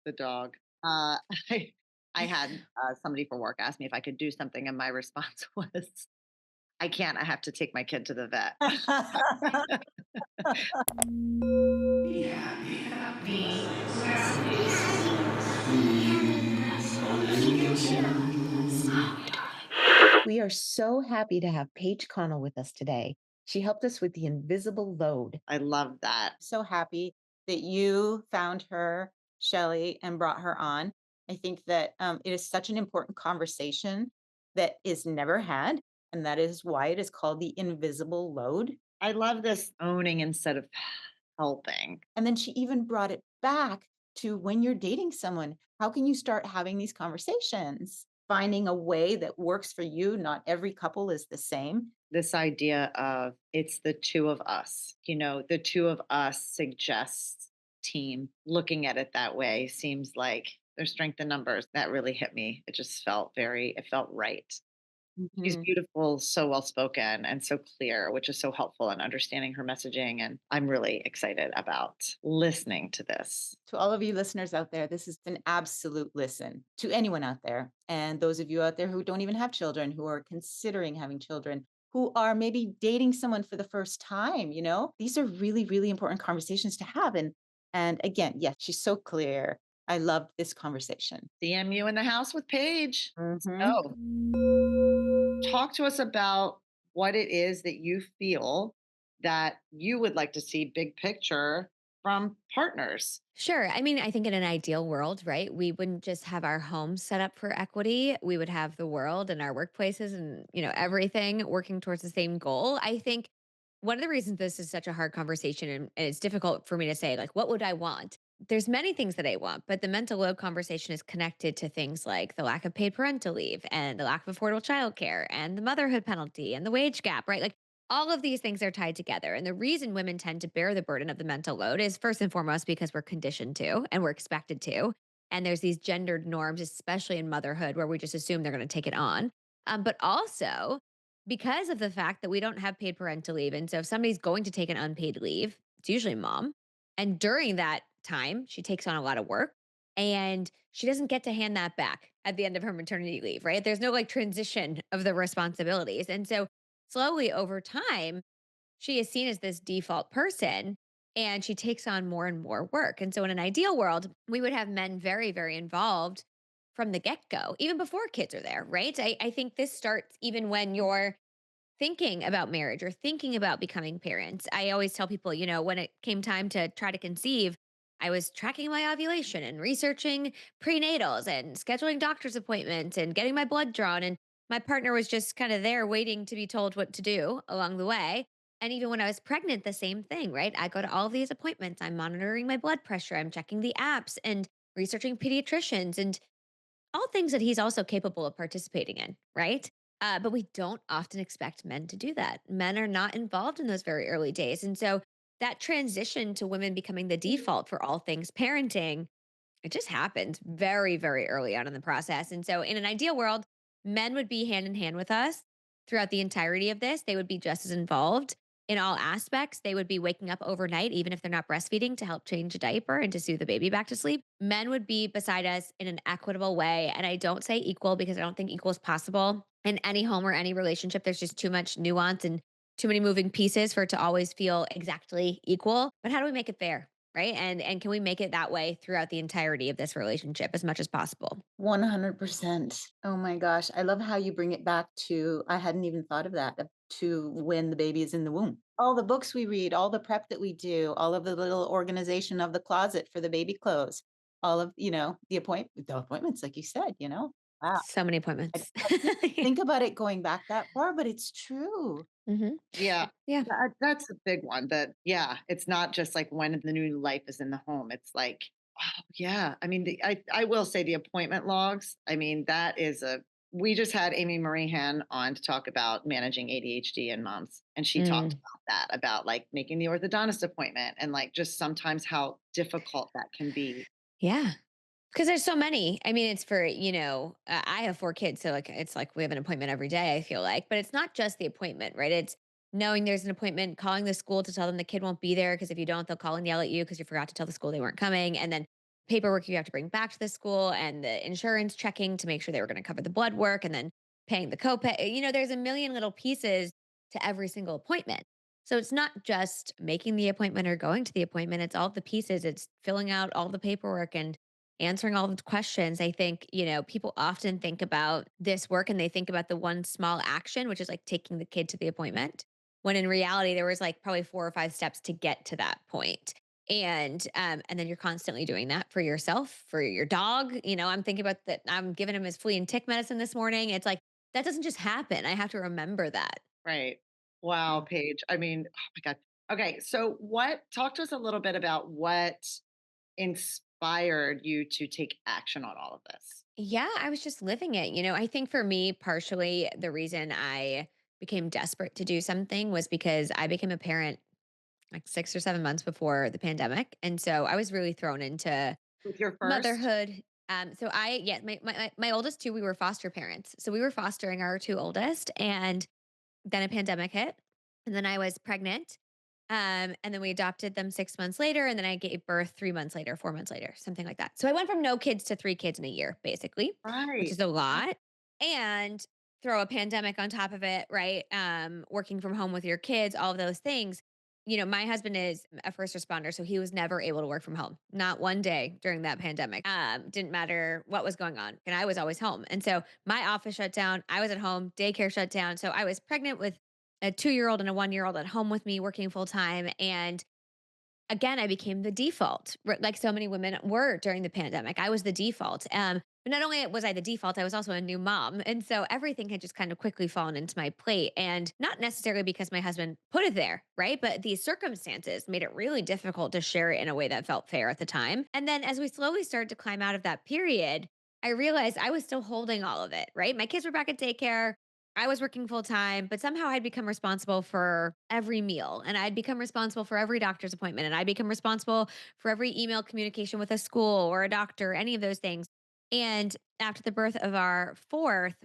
the dog. Uh, I, I had somebody for work ask me if I could do something, and my response was, I can't. I have to take my kid to the vet. We are so happy to have Paige Connell with us today. She helped us with the invisible load. I love that. So happy that you found her, Shelly, and brought her on. I think that it is such an important conversation that is never had. And that is why it is called the invisible load. I love this owning instead of helping. And then she even brought it back to when you're dating someone, how can you start having these conversations? Finding a way that works for you. Not every couple is the same. This idea of it's the two of us, the two of us suggests team. Looking at it that way seems like there's strength in numbers. That really hit me. It felt right. She's Mhm. beautiful, so well spoken, and so clear, which is so helpful in understanding her messaging. And I'm really excited about listening to this. To all of you listeners out there, this is an absolute listen to anyone out there. And those of you out there who don't even have children, who are considering having children, who are maybe dating someone for the first time, these are really, really important conversations to have. And again, yes, she's so clear. I love this conversation. CMU in the house with Paige. Let's Mhm. go. Talk to us about what it is that you feel that you would like to see big picture from partners. Sure. I mean, I think in an ideal world, right, we wouldn't just have our home set up for equity. We would have the world and our workplaces and, everything working towards the same goal. I think one of the reasons this is such a hard conversation and it's difficult for me to say, like, what would I want? There's many things that I want, but the mental load conversation is connected to things like the lack of paid parental leave and the lack of affordable childcare and the motherhood penalty and the wage gap, right? Like all of these things are tied together. And the reason women tend to bear the burden of the mental load is first and foremost because we're conditioned to and we're expected to. And there's these gendered norms, especially in motherhood, where we just assume they're going to take it on. But also because of the fact that we don't have paid parental leave. And so if somebody's going to take an unpaid leave, it's usually mom. And during that time, she takes on a lot of work and she doesn't get to hand that back at the end of her maternity leave, right? There's no like transition of the responsibilities. And so slowly over time, she is seen as this default person and she takes on more and more work. And so, in an ideal world, we would have men very, very involved from the get go, even before kids are there, right? I think this starts even when you're thinking about marriage or thinking about becoming parents. I always tell people, when it came time to try to conceive, I was tracking my ovulation and researching prenatals and scheduling doctor's appointments and getting my blood drawn. And my partner was just kind of there waiting to be told what to do along the way. And even when I was pregnant, the same thing, right? I go to all of these appointments. I'm monitoring my blood pressure. I'm checking the apps and researching pediatricians and all things that he's also capable of participating in, right? But we don't often expect men to do that. Men are not involved in those very early days. And so that transition to women becoming the default for all things parenting, it just happens very, very early on in the process. And so in an ideal world, men would be hand in hand with us throughout the entirety of this. They would be just as involved in all aspects. They would be waking up overnight, even if they're not breastfeeding, to help change a diaper and to soothe the baby back to sleep. Men would be beside us in an equitable way. And I don't say equal because I don't think equal is possible in any home or any relationship. There's just too much nuance and too many moving pieces for it to always feel exactly equal. But how do we make it fair? Right. And can we make it that way throughout the entirety of this relationship as much as possible? 100%. Oh my gosh. I love how you bring it back to, I hadn't even thought of that, to when the baby is in the womb. All the books we read, all the prep that we do, all of the little organization of the closet for the baby clothes, all of, the appointments, like you said, wow. So many I appointments. I didn't think about it going back that far, but it's true. Hmm. Yeah. Yeah. That's a big one. Yeah, it's not just like when the new life is in the home. It's like, oh, yeah. I mean, I will say the appointment logs. I mean, we just had Amy Marihan on to talk about managing ADHD in moms. And she talked Mm, about that, about like making the orthodontist appointment and like just sometimes how difficult that can be. yeah. Because there's so many. I mean, it's for, I have 4 kids. So, like, it's like we have an appointment every day, I feel like. But it's not just the appointment, right? It's knowing there's an appointment, calling the school to tell them the kid won't be there. Because if you don't, they'll call and yell at you because you forgot to tell the school they weren't coming. And then paperwork you have to bring back to the school and the insurance checking to make sure they were going to cover the blood work and then paying the copay. There's a million little pieces to every single appointment. So it's not just making the appointment or going to the appointment, it's all the pieces. It's filling out all the paperwork and answering all the questions. I think, people often think about this work and they think about the one small action, which is like taking the kid to the appointment, when in reality there was like probably 4 or 5 steps to get to that point. And then you're constantly doing that for yourself, for your dog. I'm thinking about that. I'm giving him his flea and tick medicine this morning. It's like that doesn't just happen. I have to remember that. Right. Wow, Yeah. Paige. I mean, oh my God. Okay. So talk to us a little bit about what inspired you to take action on all of this? Yeah, I was just living it. I think for me, partially the reason I became desperate to do something was because I became a parent like 6 or 7 months before the pandemic. And so I was really thrown into With your first? motherhood. So yeah, my oldest two, we were foster parents. So we were fostering our two oldest, and then a pandemic hit, and then I was pregnant. And then we adopted them 6 months later, and then I gave birth 3 months later, 4 months later, something like that. So I went from no kids to 3 kids in a year, basically, which Right. is a lot. And throw a pandemic on top of it, right? Working from home with your kids, all of those things. My husband is a first responder, so he was never able to work from home. Not one day during that pandemic. Didn't matter what was going on. And I was always home. And so my office shut down. I was at home, daycare shut down. So I was pregnant with a 2 year old and a 1 year old at home with me working full time. And again, I became the default, like so many women were during the pandemic. I was the default. But not only was I the default, I was also a new mom. And so everything had just kind of quickly fallen into my plate. And not necessarily because my husband put it there, right? But these circumstances made it really difficult to share it in a way that felt fair at the time. And then as we slowly started to climb out of that period, I realized I was still holding all of it, right? My kids were back at daycare. I was working full time, but somehow I'd become responsible for every meal, and I'd become responsible for every doctor's appointment, and I'd become responsible for every email communication with a school or a doctor, any of those things. And after the birth of our fourth,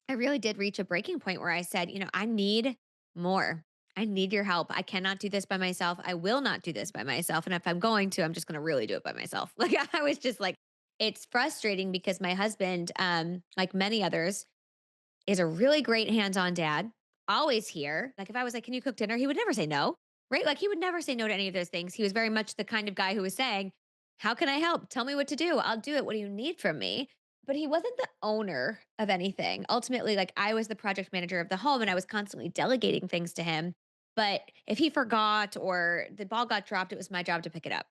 I really did reach a breaking point where I said, I need more. I need your help. I cannot do this by myself. I will not do this by myself. And if I'm going to, I'm just going to really do it by myself. Like I was just like, it's frustrating because my husband, like many others, is a really great hands-on dad, always here. Like if I was like, "Can you cook dinner?" He would never say no, right? Like he would never say no to any of those things. He was very much the kind of guy who was saying, "How can I help? Tell me what to do. I'll do it. What do you need from me?" But he wasn't the owner of anything. Ultimately, like I was the project manager of the home and I was constantly delegating things to him. But if he forgot or the ball got dropped, it was my job to pick it up.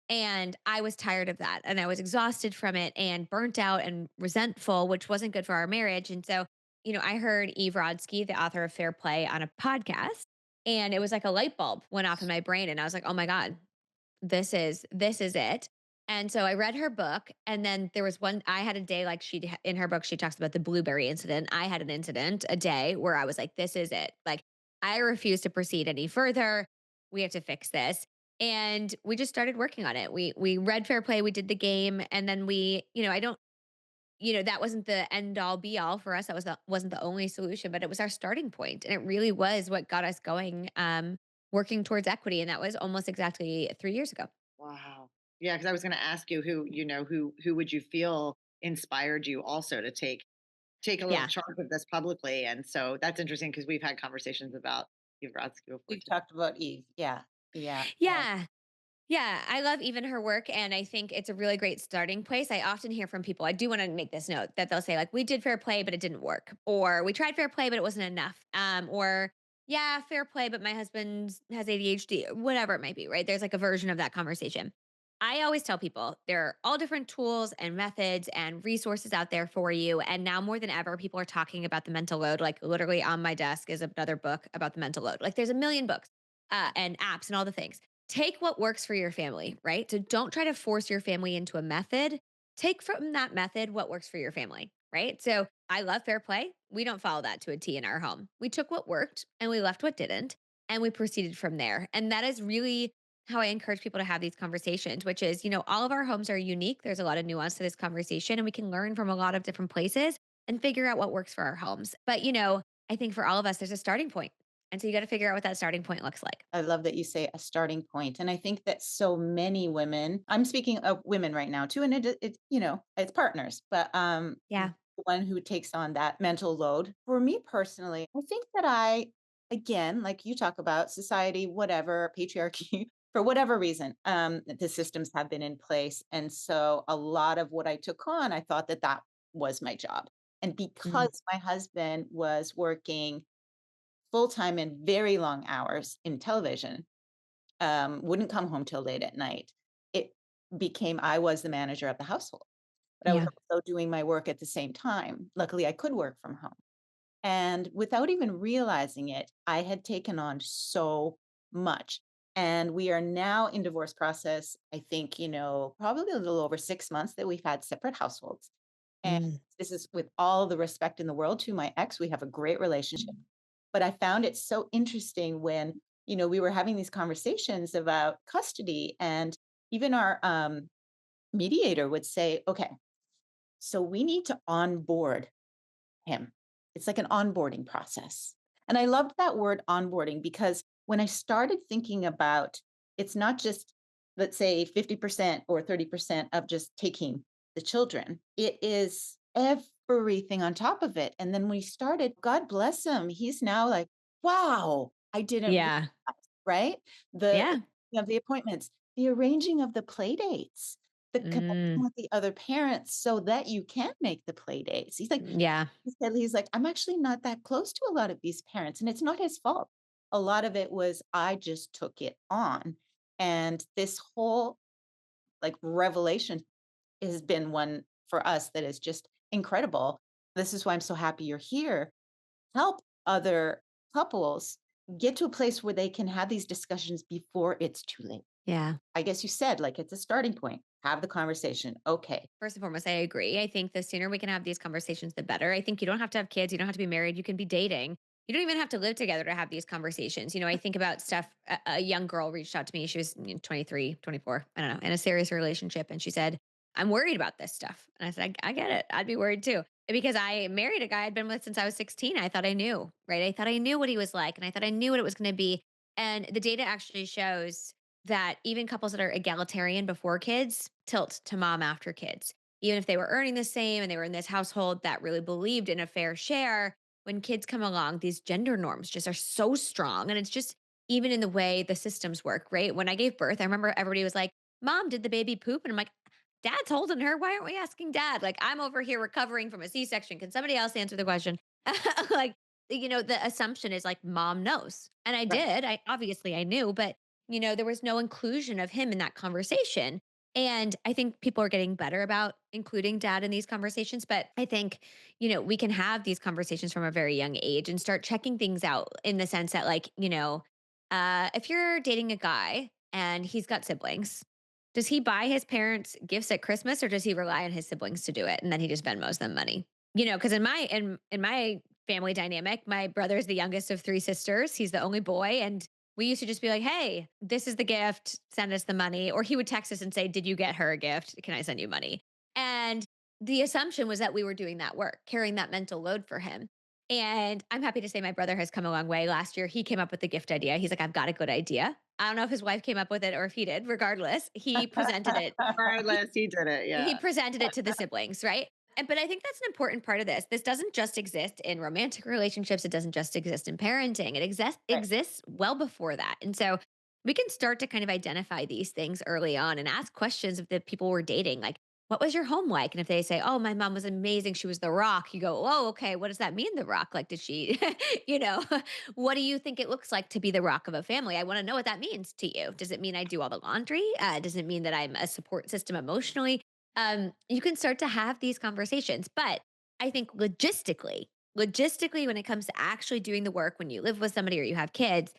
And I was tired of that and I was exhausted from it and burnt out and resentful, which wasn't good for our marriage. And so, I heard Eve Rodsky, the author of Fair Play, on a podcast. And it was like a light bulb went off in my brain. And I was like, oh my God, this is it. And so I read her book. And then there was one, I had a day like in her book, she talks about the blueberry incident. I had an incident, a day where I was like, this is it. Like, I refuse to proceed any further. We have to fix this. And we just started working on it. We read Fair Play, we did the game, and then I don't, that wasn't the end all be all for us. That wasn't the only solution, but it was our starting point, and it really was what got us going, working towards equity, and that was almost exactly 3 years ago. Wow. Yeah, because I was going to ask you who would you feel inspired you also to take a little Yeah. charge of this publicly. And so that's interesting because we've had conversations about Eve Rodsky before We've too. talked about Eve. Yeah. Yeah. Yeah. Yeah, I love even her work, and I think it's a really great starting place. I often hear from people, I do want to make this note that they'll say, like, we did fair play, but it didn't work. Or we tried fair play, but it wasn't enough. Or, yeah, fair play, but my husband has ADHD, whatever it might be, right? There's like a version of that conversation. I always tell people there are all different tools and methods and resources out there for you. And now more than ever, people are talking about the mental load. Like, literally on my desk is another book about the mental load. Like, there's a million books and apps and all the things. Take what works for your family, right? So don't try to force your family into a method. Take from that method what works for your family, right? So I love fair play. We don't follow that to a T in our home. We took what worked and we left what didn't, and we proceeded from there. And that is really how I encourage people to have these conversations, which is, all of our homes are unique. There's a lot of nuance to this conversation, and we can learn from a lot of different places and figure out what works for our homes. But, I think for all of us, there's a starting point. And so you got to figure out what that starting point looks like. I love that you say a starting point. And I think that so many women, I'm speaking of women right now too, and it's partners, but Yeah. the one who takes on that mental load. For me personally, I think that again, like you talk about society, whatever, patriarchy, for whatever reason, the systems have been in place. And so a lot of what I took on, I thought that that was my job. And Mm, because my husband was working full time and very long hours in television, wouldn't come home till late at night. It became I was the manager of the household, but I was yeah. also doing my work at the same time. Luckily, I could work from home. And without even realizing it, I had taken on so much. And we are now in divorce process. I think, probably a little over 6 months that we've had separate households. And Mm, this is with all the respect in the world to my ex. We have a great relationship. But I found it so interesting when, we were having these conversations about custody, and even our mediator would say, okay, so we need to onboard him. It's like an onboarding process. And I loved that word onboarding because when I started thinking about it's not just, let's say, 50% or 30% of just taking the children, it is everything on top of it. And then we started, God bless him, he's now like, wow, I didn't realize, yeah. right? The Yeah. of the appointments, the arranging of the play dates, the connection Mm, with the other parents so that you can make the play dates. He's like, yeah. he's like, I'm actually not that close to a lot of these parents, and it's not his fault. A lot of it was I just took it on. And this whole like revelation has been one for us that is just incredible. This is why I'm so happy you're here. Help other couples get to a place where they can have these discussions before it's too late. Yeah. I guess you said like it's a starting point. Have the conversation. Okay. First and foremost, I agree. I think the sooner we can have these conversations, the better. I think you don't have to have kids. You don't have to be married. You can be dating. You don't even have to live together to have these conversations. I think about stuff. A young girl reached out to me. She was 23, 24, I don't know, in a serious relationship. And she said, I'm worried about this stuff. And I said, I get it. I'd be worried too. Because I married a guy I'd been with since I was 16. I thought I knew, right? I thought I knew what he was like and I thought I knew what it was going to be. And the data actually shows that even couples that are egalitarian before kids tilt to mom after kids. Even if they were earning the same and they were in this household that really believed in a fair share, when kids come along, these gender norms just are so strong. And it's just even in the way the systems work, right? When I gave birth, I remember everybody was like, Mom, did the baby poop? And I'm like, Dad's holding her. Why aren't we asking dad? Like, I'm over here recovering from a C section. Can somebody else answer the question? Like, the assumption is like mom knows. And I Right. did. I knew, but there was no inclusion of him in that conversation. And I think people are getting better about including dad in these conversations. But I think, we can have these conversations from a very young age and start checking things out in the sense that, like, if you're dating a guy and he's got siblings, does he buy his parents gifts at Christmas or does he rely on his siblings to do it and then he just Venmos them money? Because in my family dynamic, my brother is the youngest of three sisters. He's the only boy, and we used to just be like, "Hey, this is the gift. Send us the money." Or he would text us and say, "Did you get her a gift? Can I send you money?" And the assumption was that we were doing that work, carrying that mental load for him. And I'm happy to say my brother has come a long way. Last year, he came up with the gift idea. He's like, "I've got a good idea." I don't know if his wife came up with it or if he did. Regardless, he presented it Regardless, he did it. he Yeah. presented it to the siblings, right? But I think that's an important part of this. This doesn't just exist in romantic relationships. It doesn't just exist in parenting. It Right. exists well before that. And so we can start to kind of identify these things early on and ask questions of the people we're dating, like, what was your home like? And if they say, oh, my mom was amazing, she was the rock, you go, oh, okay, what does that mean, the rock? Like, did she, you know, what do you think it looks like to be the rock of a family? I want to know what that means to you. Does it mean I do all the laundry? Does it mean that I'm a support system emotionally? You can start to have these conversations. But I think logistically, when it comes to actually doing the work, when you live with somebody or you have kids,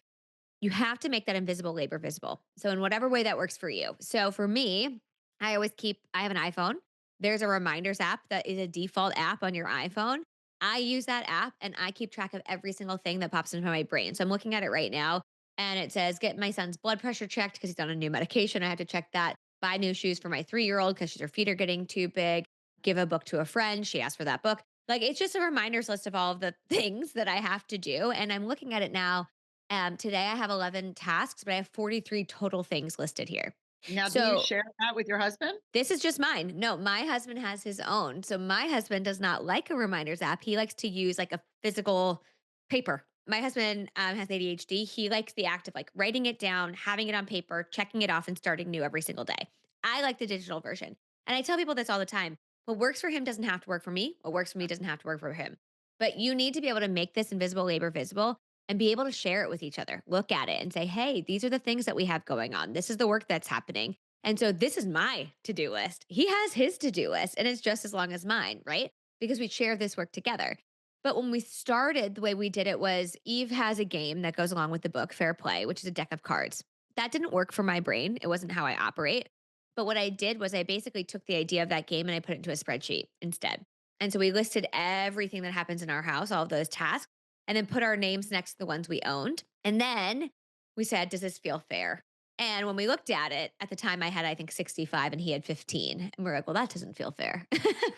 you have to make that invisible labor visible. So, in whatever way that works for you. So, for me, I have an iPhone. There's a reminders app that is a default app on your iPhone. I use that app and I keep track of every single thing that pops into my brain. So, I'm looking at it right now and it says, get my son's blood pressure checked because he's on a new medication. I have to check that. Buy new shoes for my 3-year old because her feet are getting too big. Give a book to a friend. She asked for that book. Like, it's just a reminders list of all of the things that I have to do. And I'm looking at it now Today I have 11 tasks, but I have 43 total things listed here. Now, do you So share that with your husband? this is just mine. No, my husband has his own. So my husband does not like a reminders app. He likes to use like a physical paper. My husband has ADHD. He likes the act of like writing it down, having it on paper, checking it off, and starting new every single day. I like the digital version. And I tell people this all the time. What works for him doesn't have to work for me. What works for me doesn't have to work for him. But you need to be able to make this invisible labor visible and be able to share it with each other. Look at it and say, hey, these are the things that we have going on. This is the work that's happening, and so this is my to-do list. He has his to-do list and it's just as long as mine, right? Because we share this work together. But when we started, the way we did it was Eve has a game that goes along with the book, Fair Play, which is a deck of cards. That didn't work for my brain. It wasn't how I operate. But what I did was I basically took the idea of that game and I put it into a spreadsheet instead. And so we listed everything that happens in our house, all of those tasks, and then put our names next to the ones we owned. And then we said, does this feel fair? And when we looked at it, at the time I had, I think, 65 and he had 15. And we're like, well, that doesn't feel fair.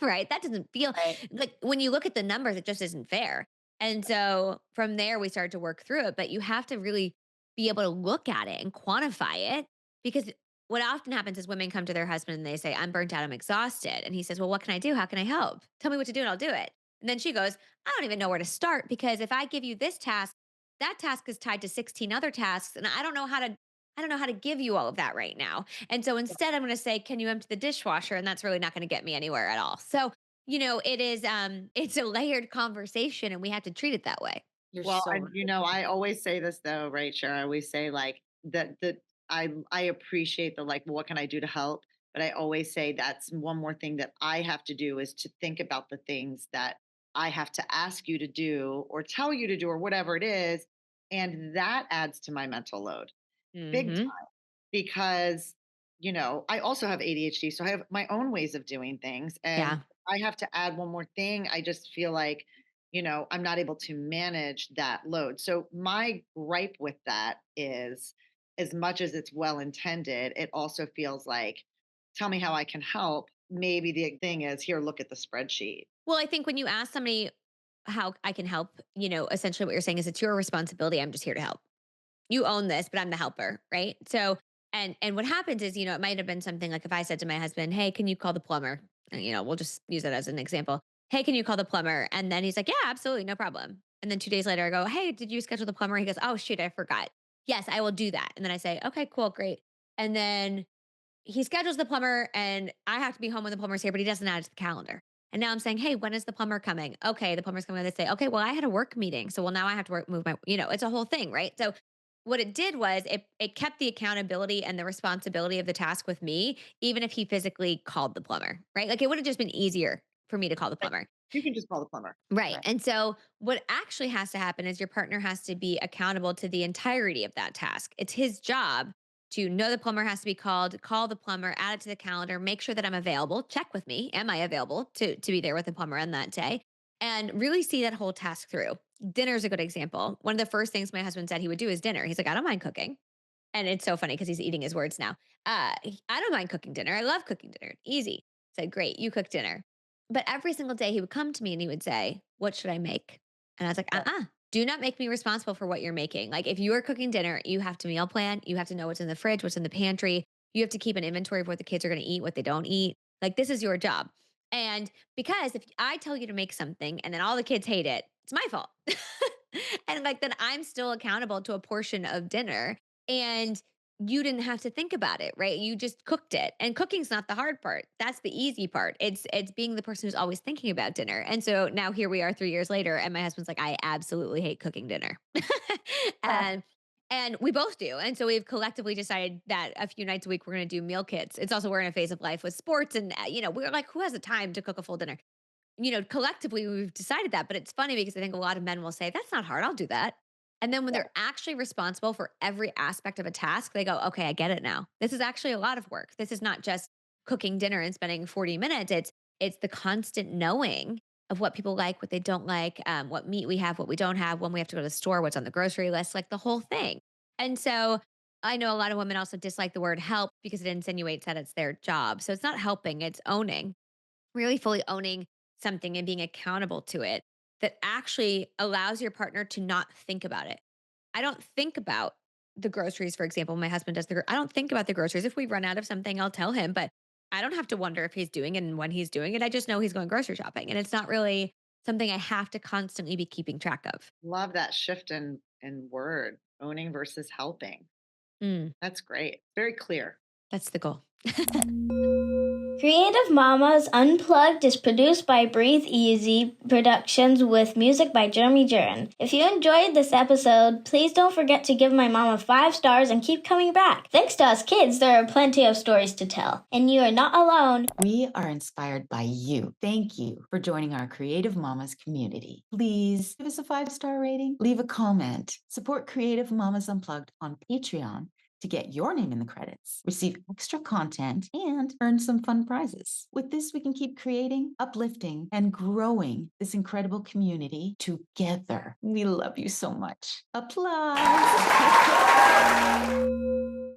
Right? That doesn't feel Right. like when you look at the numbers, it just isn't fair. And so from there, we started to work through it. But you have to really be able to look at it and quantify it, because what often happens is women come to their husband and they say, I'm burnt out, I'm exhausted. And he says, well, what can I do? How can I help? Tell me what to do and I'll do it. And then she goes, I don't even know where to start, because if I give you this task, that task is tied to 16 other tasks. And I don't know how to give you all of that right now. And so instead I'm going to say, can you empty the dishwasher? And that's really not going to get me anywhere at all. So, it is it's a layered conversation and we have to treat it that way. You're Well, so and right. I always say this though, right, Cher? I always say like that I appreciate the like, what can I do to help? But I always say that's one more thing that I have to do is to think about the things that I have to ask you to do or tell you to do or whatever it is. And that adds to my mental load big Mhm. because, I also have ADHD, so I have my own ways of doing things. And Yeah. I have to add one more thing. I just feel like, I'm not able to manage that load. So my gripe with that is as much as it's well intended, it also feels like, tell me how I can help. Maybe the thing is, here, look at the spreadsheet. Well, I think when you ask somebody how I can help, essentially what you're saying is it's your responsibility. I'm just here to help. You own this, but I'm the helper, right? So, and what happens is, it might have been something like if I said to my husband, "Hey, can you call the plumber?" And, we'll just use that as an example. "Hey, can you call the plumber?" And then he's like, "Yeah, absolutely, no problem." And then 2 days later I go, "Hey, did you schedule the plumber?" He goes, "Oh, shoot, I forgot." "Yes, I will do that." And then I say, "Okay, cool, great." And then he schedules the plumber and I have to be home when the plumber's here, but he doesn't add it to the calendar. And now I'm saying, hey, when is the plumber coming? Okay, the plumber's coming on this day. Okay, well, I had a work meeting. So well, now I have to move my, it's a whole thing, right? So what it did was it kept the accountability and the responsibility of the task with me, even if he physically called the plumber, right? Like it would have just been easier for me to call the Right. plumber. You can just call the plumber. Right. Right. And so what actually has to happen is your partner has to be accountable to the entirety of that task. It's his job to know the plumber has to be called, call the plumber, add it to the calendar, make sure that I'm available, check with me. Am I available to be there with the plumber on that day? And really see that whole task through. Dinner's a good example. One of the first things my husband said he would do is dinner. He's like, I don't mind cooking. And it's so funny because he's eating his words now. I don't mind cooking dinner. I love cooking dinner. Easy. I said, great, you cook dinner. But every single day he would come to me and he would say, what should I make? And I was like, Right. do not make me responsible for what you're making. Like if you are cooking dinner, you have to meal plan. You have to know what's in the fridge, what's in the pantry. You have to keep an inventory of what the kids are going to eat, what they don't eat. Like this is your job. And because if I tell you to make something and then all the kids hate it, it's my fault. And like then I'm still accountable to a portion of dinner and you didn't have to think about it, right? You just cooked it. And cooking's not the hard part. That's the easy part. It's being the person who's always thinking about dinner. And so now here we are 3 years later and my husband's like I absolutely hate cooking dinner. Ah, and and we both do. And so we've collectively decided that a few nights a week we're going to do meal kits. It's also we're in a phase of life with sports and we're like who has the time to cook a full dinner? Collectively we've decided that, but it's funny because I think a lot of men will say, that's not hard. I'll do that. And then when yeah. they're actually responsible for every aspect of a task, they go, okay, I get it now. This is actually a lot of work. This is not just cooking dinner and spending 40 minutes. It's the constant knowing of what people like, what they don't like, what meat we have, what we don't have, when we have to go to the store, what's on the grocery list, like the whole thing. And so I know a lot of women also dislike the word help because it insinuates that it's their job. So it's not helping, it's owning, really fully owning something and being accountable to it that actually allows your partner to not think about it. I don't think about the groceries, for example. My husband does I don't think about the groceries. If we run out of something, I'll tell him, but I don't have to wonder if he's doing it and when he's doing it. I just know he's going grocery shopping, and it's not really something I have to constantly be keeping track of. Love that shift in word, owning versus helping. Mm, That's great. Very clear. that's the goal. Creative Mamas Unplugged is produced by Breatheasy Productions with music by Jeremy Jurin. If you enjoyed this episode, please don't forget to give my mama 5 stars and keep coming back. Thanks to us kids, there are plenty of stories to tell, and you are not alone. We are inspired by you. Thank you for joining our Creative Mamas community. Please give us a 5-star rating, leave a comment, support Creative Mamas Unplugged on Patreon to get your name in the credits, receive extra content, and earn some fun prizes. With this, we can keep creating, uplifting, and growing this incredible community together. We love you so much. Applause!